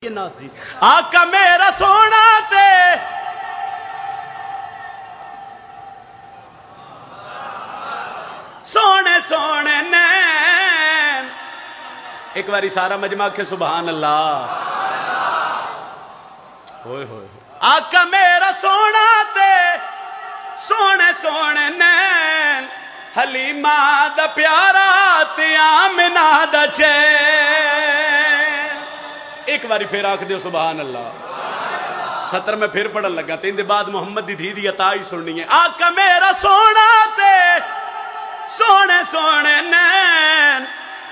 नाथ जी आका मेरा सोना ते सोने सोने नैन। एक बारी सारा मजमा के सुभान अल्लाह। होए होए आका मेरा सोना ते सोने सोने नैन। हलीमा दा प्यारा ते आमिना दा चैन। एक बारी फिर आख दियो सुभान अल्लाह। 70 में फिर पढ़न लगा तो इनके बाद मुहम्मद दी धी दी अता ही सुननी है। आका मेरा सोना ते सोने सोने नैन।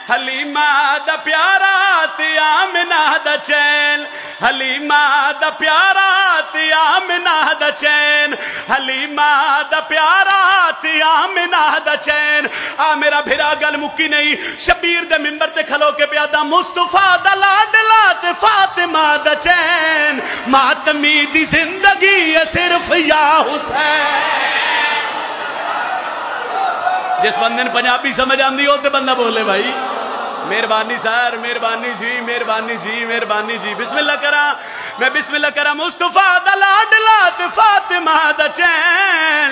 हलीमा दा प्यारा ते आमिना दा चैन। हलीमा दा प्यारा ते आमिना दा चैन। हलीमा दा प्यारा ते आमिना दा चैन। आ मेरा भिरा गल मुक्की नहीं। शबीर दे मिंबर ते खलो के प्यादा मुस्तफा दा लाडला ते फातिमा दा चैन। मातमी दी जिंदगी है सिर्फ या हुसैन। जिस बंदे ने पंजाबी समझ आती हो तो बंदा बोले भाई मेहरबानी सर, मेहरबानी जी, मेहरबानी जी, मेहरबानी जी। बिस्मिल्लाह करा, मैं बिस्मिल्लाह करा। मुस्तफा दा लाडला ते फातिमा दा चैन।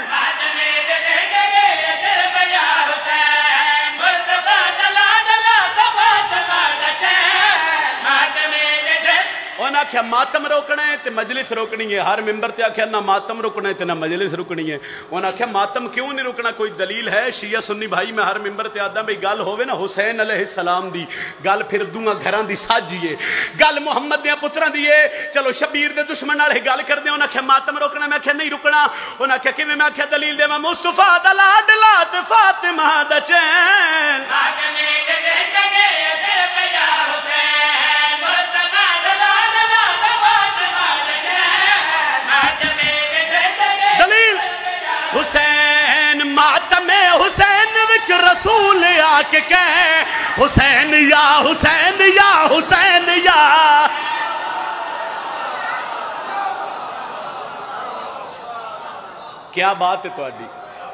उन्हें आख्या मातम रोकना है तो मजलिस रोकनी है। हर मिंबर ते आख्या ना मातम रोकना है तो ना मजलिस रुकनी है। उन्हें आख्या मातम क्यों नहीं रुकना, कोई दलील है? शिया सुन्नी भाई मैं हर मिंबर ते आदा भाई गल होवे ना हुसैन अलैहिस्सलाम दी गल फिर दूआ घरां दी साजिए गल मुहम्मद दे पुत्रां दी है। चलो शबीर दे दुश्मन नाल गल कर दे। उन्हें आख्या मातम रोकना, मैं आख्या नहीं रुकना। उन्हें आख्या किवें? मैं आख्या दलील देवां। मुस्तफा दा लाडला ते फातिमा दा चैन। हुसैन मातमे हुसैन विच रसूल आके कह हुसैन या हुसैन या हुसैन या। क्या बात है तुहाडी,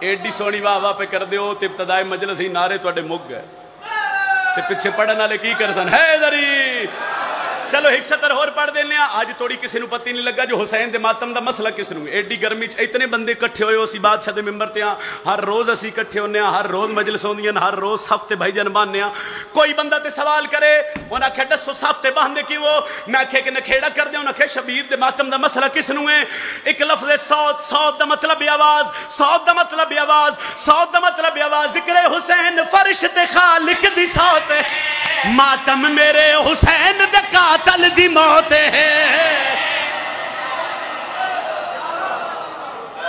एडी सोहनी वाह वाह पे कर दियो ते इब्तदाए मजलिस ही नारे तुहाडे मुक गए ते पिछे पढ़न वाले की कर सन हैदरी। चलो एक सतर होर पढ़ देने। अज थोड़ी किसी को पता नहीं लगा जो हुसैन दे मातम का मसला किस नूं। एडी गर्मी च इतने बंदे इकट्ठे होए असी बादशाह दे मिंबर ते हर रोज असी इकट्ठे होने, हर रोज मजलिस होंदियां, हर रोज सफ ते भाईजान बांधने। कोई बंदा ते सवाल करे उन्हें आख्या दसो सफ ते बांधे क्यों हो? मैं आख्या कि नखेड़ा कर दे। उन्हें आख्या शबीर दे मातम का मसला किस नूं है? एक लफ्ज़ सौत, सौत का मतलब आवाज, सौत का मतलब आवाज, सौत का मतलब आवाज। जिक्र हुसैन फर्श ते खालिक दी सौत है। मातम मेरे हुसैन दे कातल दी मौत है।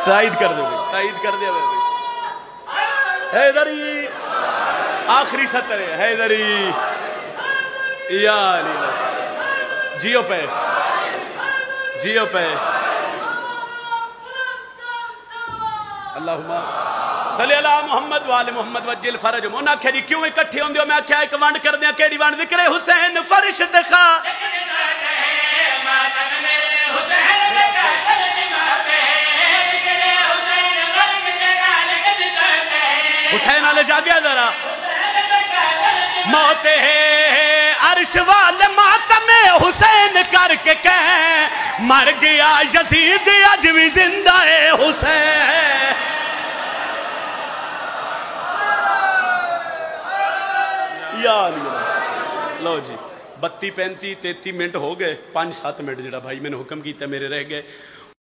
ताईद कर दे, ताईद कर दे। हैदरी आखिरी सतर है। हैदरी या जियो पे, जियो पे। अल्लाहुम्मा सल्ली अला मुहम्मद वाले मुहम्मद वज्जिल फरज। उन्हें आख्या जी क्यों इकट्ठे होंदे हो? मैं आख्या एक वंड कर दिया। केड़ी वंड? जिक्र हुसैन फर्श ते खा हुसैन आले जागया जरा। मौत है अर्श वाले मातमे हुसैन करके कह मर गया यजीद अज भी जिंदा है हुसैन। लो जी 32 35 33 मिनट हो गए। 5-7 मिनट जो भाई मैंने हुक्म किया मेरे रह गए।